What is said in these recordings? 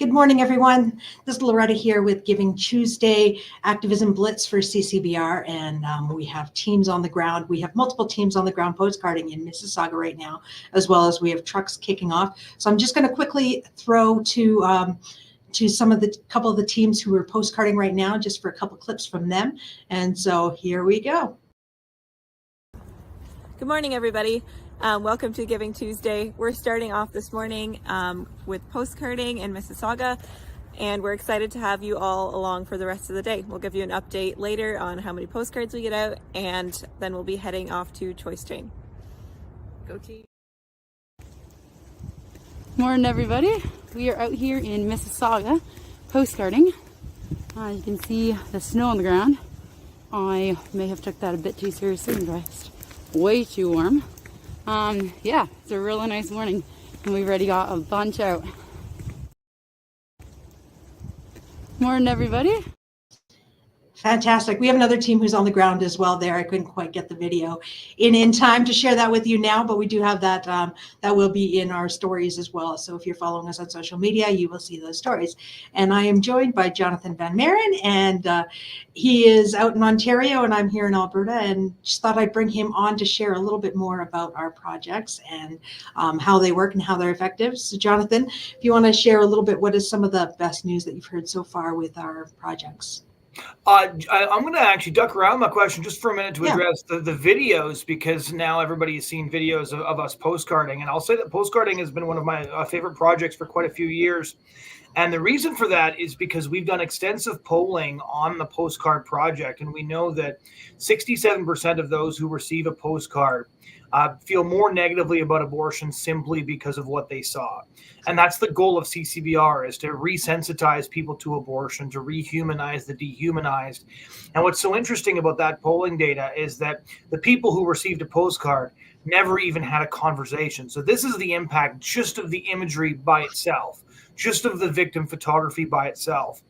Good morning, everyone. This is Loretta here with Giving Tuesday, Activism Blitz for CCBR, and we have teams on the ground. We have multiple teams on the ground postcarding in Mississauga right now, as well as we have trucks kicking off. So I'm just going to quickly throw to some of the couple of the teams who are postcarding right now, just for a couple clips from them. And so here we go. Good morning, everybody. Welcome to Giving Tuesday. We're starting off this morning with postcarding in Mississauga, and we're excited to have you all along for the rest of the day. We'll give you an update later on how many postcards we get out, and then we'll be heading off to Choice Train. Go team. Morning, everybody. We are out here in Mississauga postcarding. You can see the snow on the ground. I may have took that a bit too seriously and dressed way too warm. Yeah, it's a really nice morning and we've already got a bunch out. Morning, everybody. Fantastic. We have another team who's on the ground as well there. I couldn't quite get the video in time to share that with you now, but we do have that. That will be in our stories as well. So if you're following us on social media, you will see those stories. And I am joined by Jonathon Van Maren, and he is out in Ontario and I'm here in Alberta, and just thought I'd bring him on to share a little bit more about our projects and how they work and how they're effective. So Jonathon, if you want to share a little bit, what is some of the best news that you've heard so far with our projects? I'm going to actually duck around my question just for a minute to address the videos, because now everybody has seen videos of us postcarding. And I'll say that postcarding has been one of my favorite projects for quite a few years. And the reason for that is because we've done extensive polling on the postcard project. And we know that 67% of those who receive a postcard feel more negatively about abortion simply because of what they saw. And that's the goal of CCBR, is to resensitize people to abortion, to rehumanize the dehumanized. And what's so interesting about that polling data is that the people who received a postcard never even had a conversation. So this is the impact just of the imagery by itself, just of the victim photography by itself.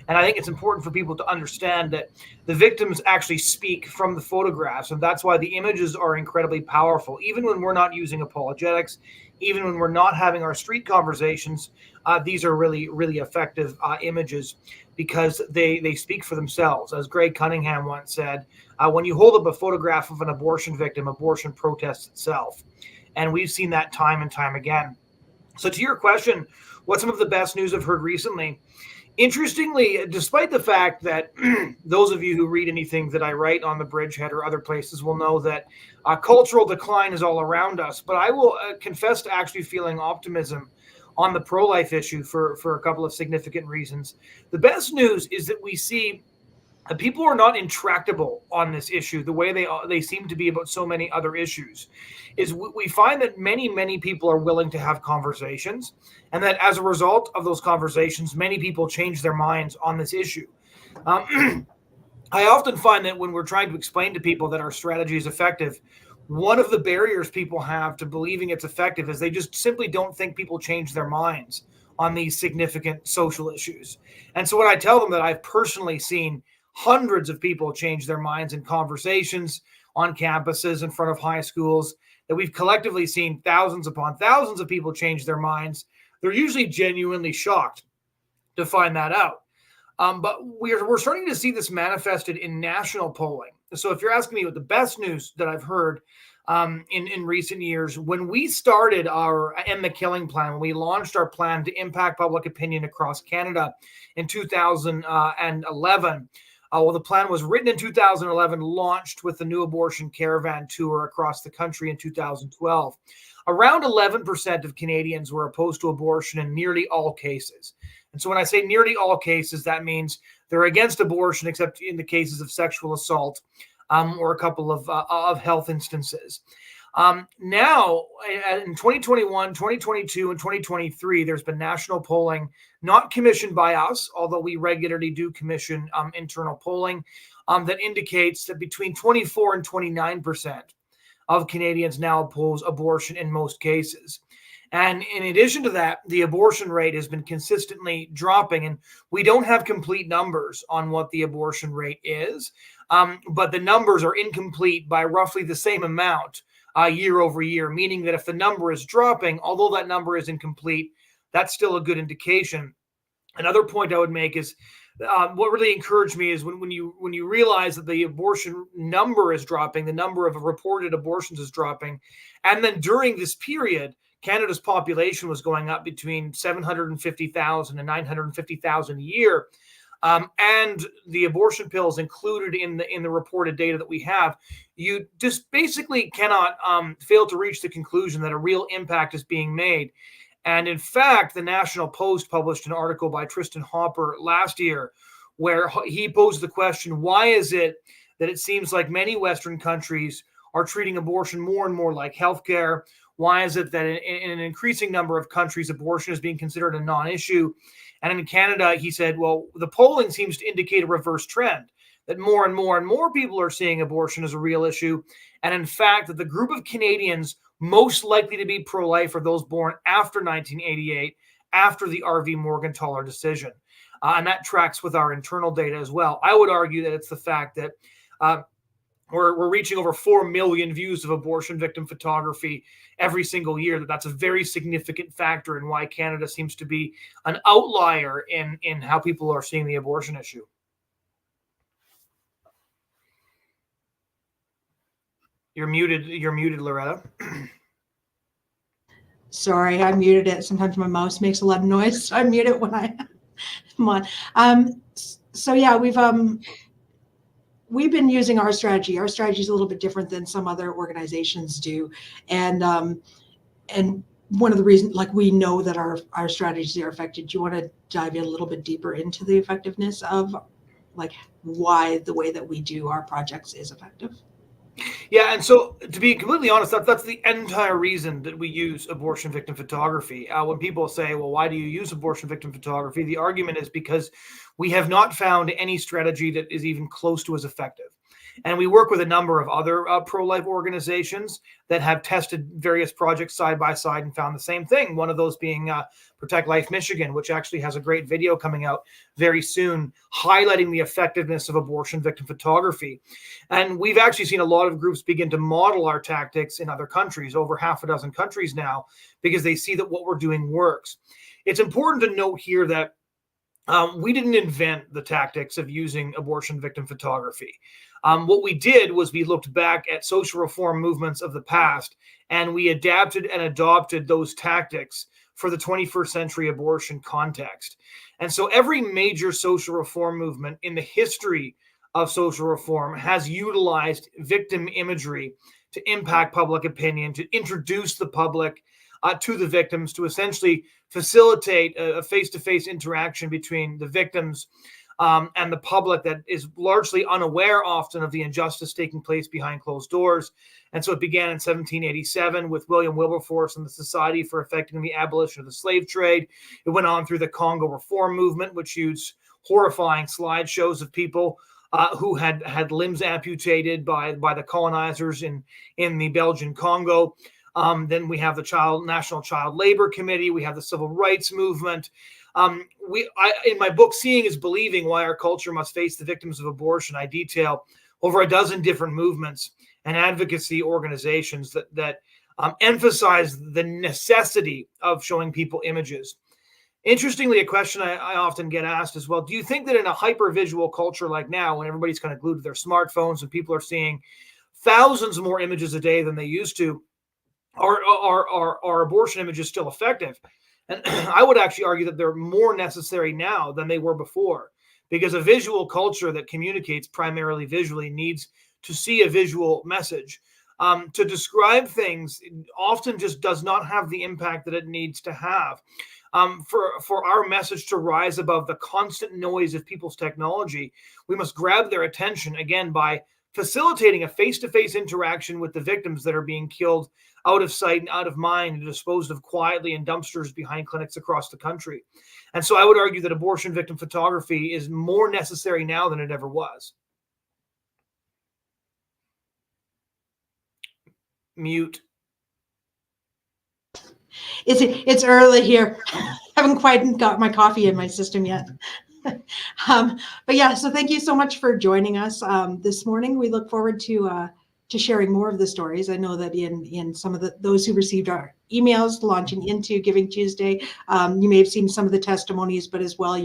And I think it's important for people to understand that the victims actually speak from the photographs. And that's why the images are incredibly powerful. Even when we're not using apologetics, even when we're not having our street conversations, these are really, really effective images, because they speak for themselves. As Greg Cunningham once said, when you hold up a photograph of an abortion victim, abortion protests itself. And we've seen that time and time again. So to your question, what's some of the best news I've heard recently? Interestingly, despite the fact that those of you who read anything that I write on the Bridgehead or other places will know that cultural decline is all around us, but I will confess to actually feeling optimism on the pro-life issue for a couple of significant reasons. The best news is that we see people are not intractable on this issue the way they seem to be about so many other issues. Is we find that many people are willing to have conversations, and that as a result of those conversations, many people change their minds on this issue. I often find that when we're trying to explain to people that our strategy is effective, one of the barriers people have to believing it's effective is they just simply don't think people change their minds on these significant social issues. And so when I tell them that I've personally seen hundreds of people change their minds in conversations on campuses in front of high schools, that we've collectively seen thousands upon thousands of people change their minds, they're usually genuinely shocked to find that out. But we're starting to see this manifested in national polling. So if you're asking me what the best news that I've heard in recent years, when we started our End the Killing plan, when we launched our plan to impact public opinion across Canada in 2011, well, the plan was written in 2011, launched with the New Abortion Caravan Tour across the country in 2012. Around 11% of Canadians were opposed to abortion in nearly all cases. And so when I say nearly all cases, that means they're against abortion, except in the cases of sexual assault or a couple of health instances. Now, in 2021, 2022, and 2023, there's been national polling, not commissioned by us, although we regularly do commission internal polling, that indicates that between 24 and 29% of Canadians now oppose abortion in most cases. And in addition to that, the abortion rate has been consistently dropping, and we don't have complete numbers on what the abortion rate is, but the numbers are incomplete by roughly the same amount year over year, meaning that if the number is dropping, although that number is incomplete, that's still a good indication. Another point I would make is what really encouraged me is when you realize that the abortion number is dropping, the number of reported abortions is dropping, and then during this period, Canada's population was going up between 750,000 and 950,000 a year, and the abortion pills included in the reported data that we have. You just basically cannot fail to reach the conclusion that a real impact is being made. And in fact, the National Post published an article by Tristan Hopper last year where he posed the question, why is it that it seems like many Western countries are treating abortion more and more like healthcare? Why is it that in an increasing number of countries, abortion is being considered a non-issue? And in Canada, he said, well, the polling seems to indicate a reverse trend, that more and more and more people are seeing abortion as a real issue. And in fact, that the group of Canadians most likely to be pro-life are those born after 1988, after the R.V. Morgentaler decision. And that tracks with our internal data as well. I would argue that it's the fact that we're reaching over 4 million views of abortion victim photography every single year. That's a very significant factor in why Canada seems to be an outlier in how people are seeing the abortion issue. You're muted, Loretta. Sorry, I muted it. Sometimes my mouse makes a lot of noise, so I mute it when I'm on. So yeah, we've been using our strategy. Our strategy is a little bit different than some other organizations do, and one of the reasons, like, we know that our strategies are effective. Do you want to dive in a little bit deeper into the effectiveness of, like, why the way that we do our projects is effective? Yeah, and so to be completely honest, that's the entire reason that we use abortion victim photography. When people say, well, why do you use abortion victim photography? The argument is because we have not found any strategy that is even close to as effective. And we work with a number of other pro-life organizations that have tested various projects side by side and found the same thing. One of those being Protect Life Michigan, which actually has a great video coming out very soon highlighting the effectiveness of abortion victim photography. And we've actually seen a lot of groups begin to model our tactics in other countries, over half a dozen countries now, because they see that what we're doing works. It's important to note here that we didn't invent the tactics of using abortion victim photography. What we did was we looked back at social reform movements of the past, and we adapted and adopted those tactics for the 21st century abortion context. And so every major social reform movement in the history of social reform has utilized victim imagery to impact public opinion, to introduce the public to the victims, to essentially facilitate a face-to-face interaction between the victims and the public that is largely unaware often of the injustice taking place behind closed doors. And so it began in 1787 with William Wilberforce and the Society for Effecting the Abolition of the Slave Trade. It went on through the Congo Reform Movement, which used horrifying slideshows of people who had limbs amputated by the colonizers in the Belgian Congo. Then we have the National Child Labor Committee. We have the Civil Rights Movement. In my book, Seeing is Believing, Why Our Culture Must Face the Victims of Abortion, I detail over a dozen different movements and advocacy organizations that emphasize the necessity of showing people images. Interestingly, a question I often get asked is, well, do you think that in a hyper-visual culture like now, when everybody's kind of glued to their smartphones and people are seeing thousands more images a day than they used to, are abortion images still effective? And I would actually argue that they're more necessary now than they were before, because a visual culture that communicates primarily visually needs to see a visual message. To describe things often just does not have the impact that it needs to have. For our message to rise above the constant noise of people's technology, we must grab their attention, again, by facilitating a face-to-face interaction with the victims that are being killed out of sight and out of mind and disposed of quietly in dumpsters behind clinics across the country. And so I would argue that abortion victim photography is more necessary now than it ever was. Mute. It's early here. Haven't quite got my coffee in my system yet. But yeah, so thank you so much for joining us this morning. We look forward to to sharing more of the stories. I know that in some of those who received our emails launching into Giving Tuesday, you may have seen some of the testimonies, but as well,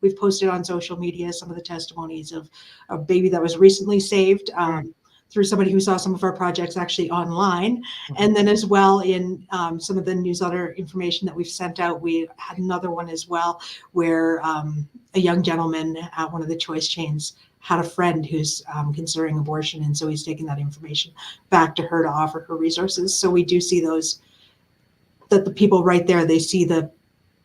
we've posted on social media some of the testimonies of a baby that was recently saved through somebody who saw some of our projects actually online. And then as well in some of the newsletter information that we've sent out, we had another one as well where a young gentleman at one of the choice chains had a friend who's considering abortion. And so he's taking that information back to her to offer her resources. So we do see those, that the people right there, they see the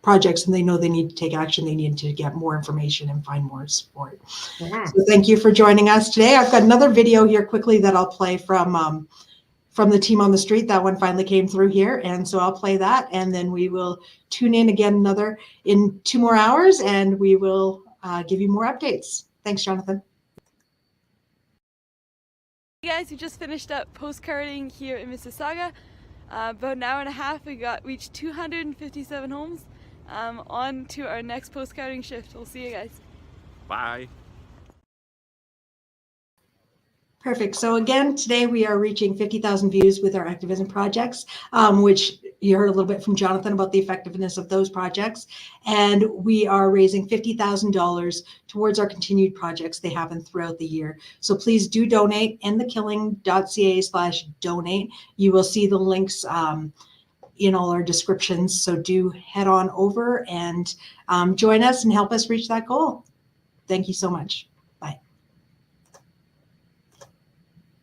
projects and they know they need to take action. They need to get more information and find more support. So thank you for joining us today. I've got another video here quickly that I'll play from the team on the street. That one finally came through here. And so I'll play that and then we will tune in again in 2 more hours and we will give you more updates. Thanks, Jonathan. Hey guys, we just finished up postcarding here in Mississauga. About an hour and a half, we reached 257 homes. On to our next postcarding shift. We'll see you guys. Bye. Perfect. So again, today we are reaching 50,000 views with our activism projects, which you heard a little bit from Jonathan about the effectiveness of those projects. And we are raising $50,000 towards our continued projects. They happen throughout the year. So please do donate endthekilling.ca/donate. You will see the links in all our descriptions. So do head on over and join us and help us reach that goal. Thank you so much.